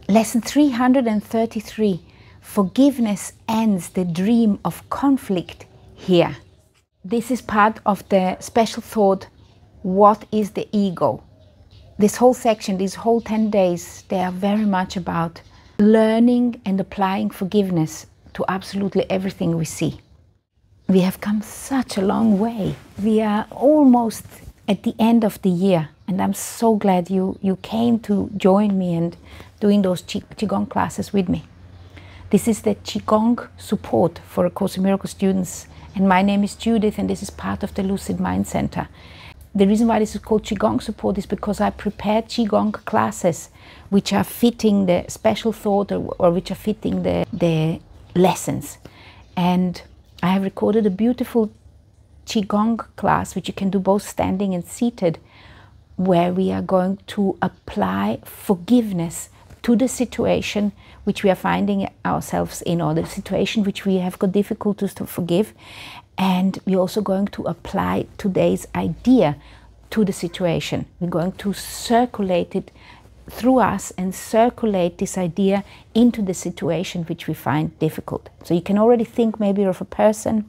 Lesson 333. Forgiveness ends the dream of conflict here. This is part of the special thought, what is the ego? This whole section, these whole 10 days, they are very much about learning and applying forgiveness to absolutely everything we see. We have come such a long way. We are almost at the end of the year, and I'm so glad you came to join me and doing those Qigong classes with me. This is the Qigong support for A Course in Miracles students, and my name is Judith, and this is part of the Lucid Mind Center. The reason why this is called Qigong support is because I prepared Qigong classes which are fitting the special thought or which are fitting the lessons. And I have recorded a beautiful Qigong class which you can do both standing and seated, where we are going to apply forgiveness to the situation which we are finding ourselves in, or the situation which we have got difficulties to forgive. And we're also going to apply today's idea to the situation. We're going to circulate it through us and circulate this idea into the situation which we find difficult. So you can already think maybe of a person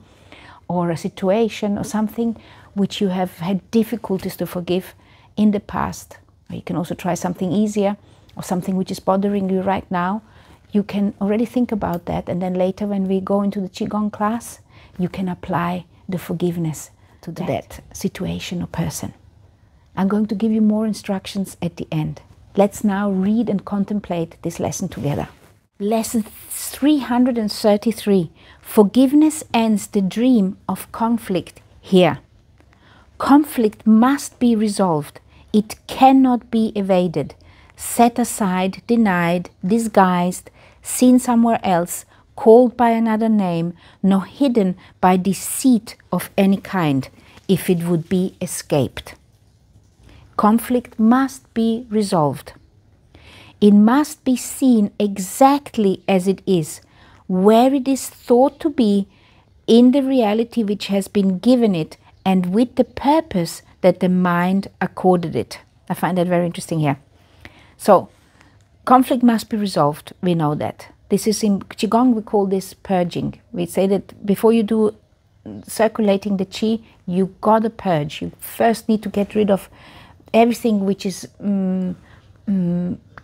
or a situation or something which you have had difficulties to forgive in the past. Or you can also try something easier, or something which is bothering you right now. You can already think about that, and then later when we go into the Qigong class, you can apply the forgiveness to that situation or person. I'm going to give you more instructions at the end. Let's now read and contemplate this lesson together. Lesson 333. Forgiveness ends the dream of conflict here. Conflict must be resolved. It cannot be evaded, set aside, denied, disguised, seen somewhere else, called by another name, nor hidden by deceit of any kind, if it would be escaped. Conflict must be resolved. It must be seen exactly as it is, where it is thought to be, in the reality which has been given it, and with the purpose that the mind accorded it. I find that very interesting here. So, conflict must be resolved, we know that. This is in Qigong, we call this purging. We say that before you do circulating the Qi, you gotta purge. You first need to get rid of everything which is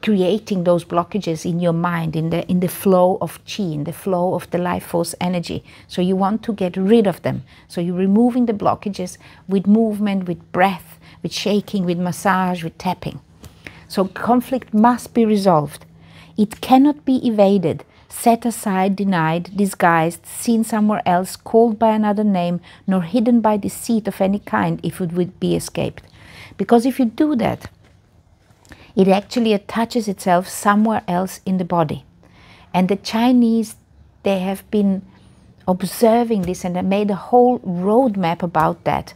creating those blockages in your mind, in the flow of Qi, in the flow of the life force energy. So you want to get rid of them. So you're removing the blockages with movement, with breath, with shaking, with massage, with tapping. So conflict must be resolved. It cannot be evaded, set aside, denied, disguised, seen somewhere else, called by another name, nor hidden by deceit of any kind, if it would be escaped. Because if you do that, it actually attaches itself somewhere else in the body. And the Chinese, they have been observing this, and they made a whole roadmap about that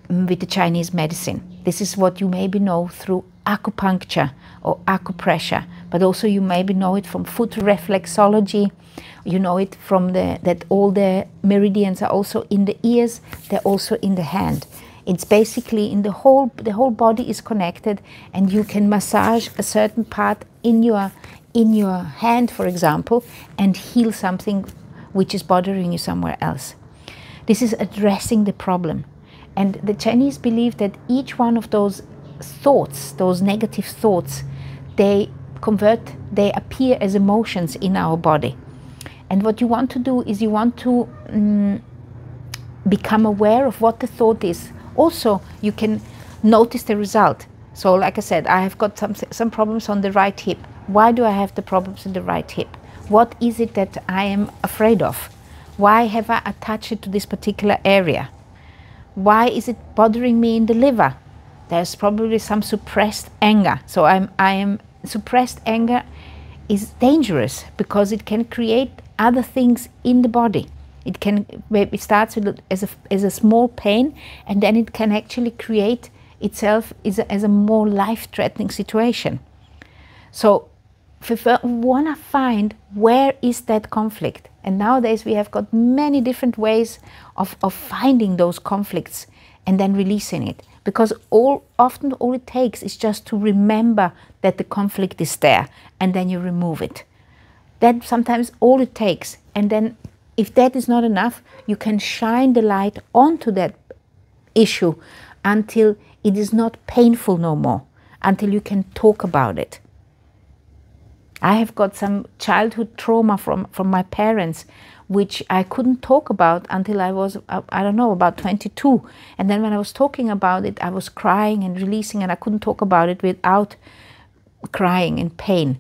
with the Chinese medicine. This is what you maybe know through acupuncture or acupressure, but also you maybe know it from foot reflexology. You know it from that all the meridians are also in the ears, they're also in the hand. It's basically in the whole body is connected, and you can massage a certain part in your hand, for example, and heal something which is bothering you somewhere else. This is addressing the problem. And the Chinese believe that each one of those thoughts, those negative thoughts, they appear as emotions in our body. And what you want to do is you want to become aware of what the thought is. Also, you can notice the result. So like I said, I have got some problems on the right hip. Why do I have the problems in the right hip? What is it that I am afraid of? Why have I attached it to this particular area? Why is it bothering me in the liver? There's probably some suppressed anger. So suppressed anger is dangerous because it can create other things in the body. It starts with as a small pain, and then it can actually create itself as a more life-threatening situation. So if we want to find where is that conflict, and nowadays we have got many different ways of finding those conflicts and then releasing it. Because often all it takes is just to remember that the conflict is there, and then you remove it. That's sometimes all it takes. And then if that is not enough, you can shine the light onto that issue until it is not painful no more, until you can talk about it. I have got some childhood trauma from my parents, which I couldn't talk about until I was, I don't know, about 22. And then when I was talking about it, I was crying and releasing, and I couldn't talk about it without crying in pain.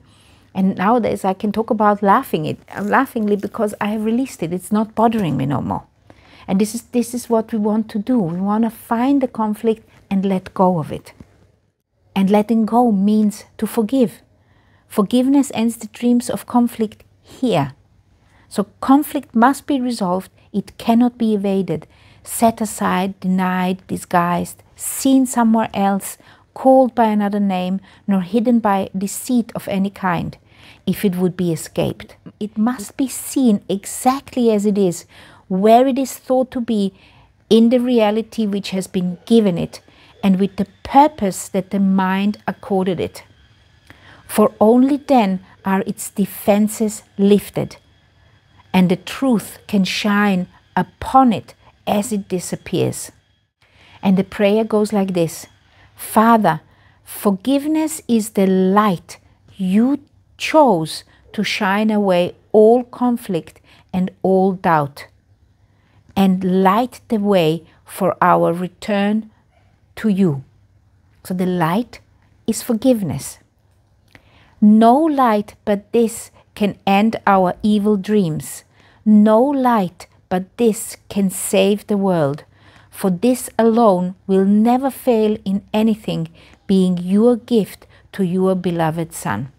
And nowadays I can talk about laughingly because I have released it. It's not bothering me no more. And this is what we want to do. We want to find the conflict and let go of it. And letting go means to forgive. Forgiveness ends the dreams of conflict here. So conflict must be resolved. It cannot be evaded, set aside, denied, disguised, seen somewhere else, called by another name, nor hidden by deceit of any kind, if it would be escaped. It must be seen exactly as it is, where it is thought to be, in the reality which has been given it, and with the purpose that the mind accorded it. For only then are its defenses lifted, and the truth can shine upon it as it disappears. And the prayer goes like this: Father, forgiveness is the light you chose to shine away all conflict and all doubt, and light the way for our return to you. So the light is forgiveness. No light but this can end our evil dreams. No light but this can save the world. For this alone will never fail in anything, being your gift to your beloved Son.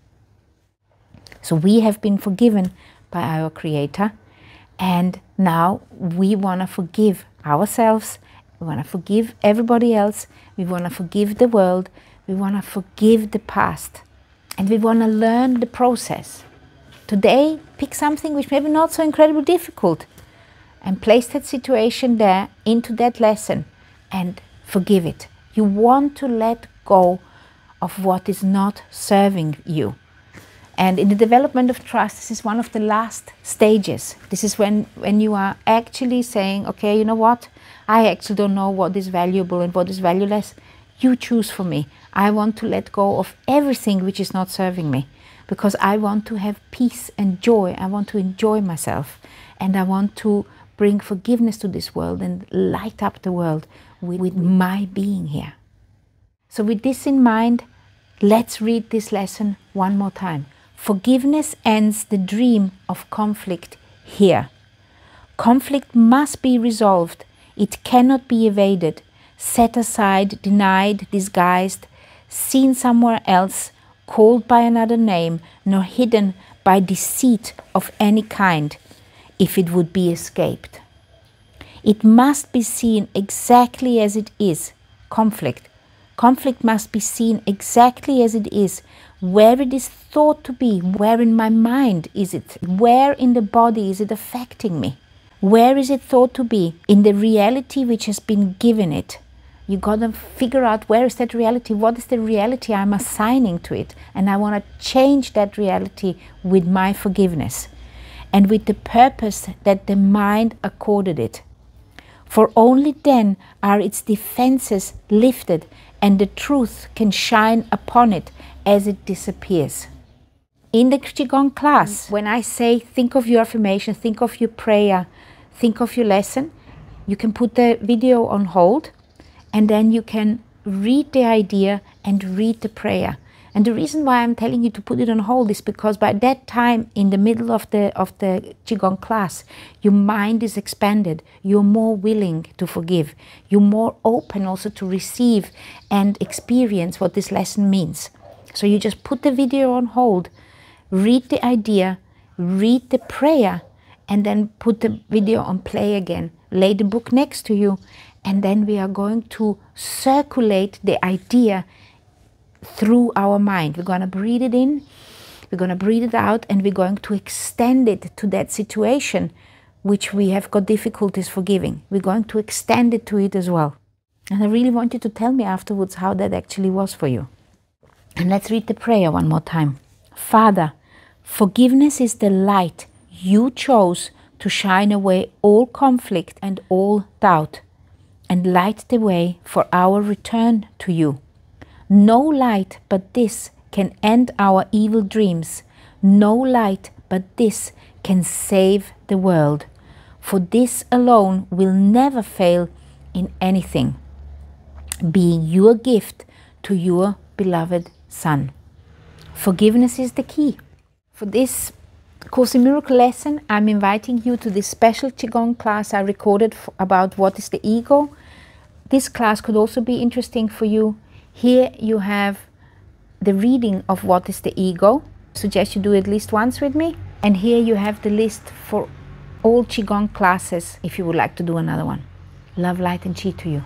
So we have been forgiven by our Creator, and now we want to forgive ourselves, we want to forgive everybody else, we want to forgive the world, we want to forgive the past, and we want to learn the process. Today, pick something which may be not so incredibly difficult and place that situation there into that lesson and forgive it. You want to let go of what is not serving you. And in the development of trust, this is one of the last stages. This is when you are actually saying, okay, you know what? I actually don't know what is valuable and what is valueless. You choose for me. I want to let go of everything which is not serving me, because I want to have peace and joy. I want to enjoy myself, and I want to bring forgiveness to this world and light up the world with my being here. So with this in mind, let's read this lesson one more time. Forgiveness ends the dream of conflict here. Conflict must be resolved. It cannot be evaded, set aside, denied, disguised, seen somewhere else, called by another name, nor hidden by deceit of any kind, if it would be escaped. It must be seen exactly as it is, conflict. Conflict must be seen exactly as it is, where it is thought to be, where in my mind is it, where in the body is it affecting me, where is it thought to be, in the reality which has been given it. You got to figure out where is that reality, what is the reality I'm assigning to it, and I want to change that reality with my forgiveness and with the purpose that the mind accorded it. For only then are its defenses lifted and the truth can shine upon it as it disappears. In the Qigong class, when I say think of your affirmation, think of your prayer, think of your lesson, you can put the video on hold, and then you can read the idea and read the prayer. And the reason why I'm telling you to put it on hold is because by that time, in the middle of the Qigong class, your mind is expanded. You're more willing to forgive. You're more open also to receive and experience what this lesson means. So you just put the video on hold, read the idea, read the prayer, and then put the video on play again. Lay the book next to you, and then we are going to circulate the idea through our mind. We're going to breathe it in, we're going to breathe it out, and we're going to extend it to that situation which we have got difficulties forgiving. We're going to extend it to it as well. And I really want you to tell me afterwards how that actually was for you. And let's read the prayer one more time. Father, forgiveness is the light you chose to shine away all conflict and all doubt, and light the way for our return to you. No light but this can end our evil dreams. No light but this can save the world. For this alone will never fail in anything, being your gift to your beloved Son. Forgiveness is the key. For this Course in Miracle lesson, I'm inviting you to this special Qigong class I recorded about what is the ego. This class could also be interesting for you. Here you have the reading of what is the ego. I suggest you do it at least once with me. And here you have the list for all Qigong classes if you would like to do another one. Love, light and chi to you.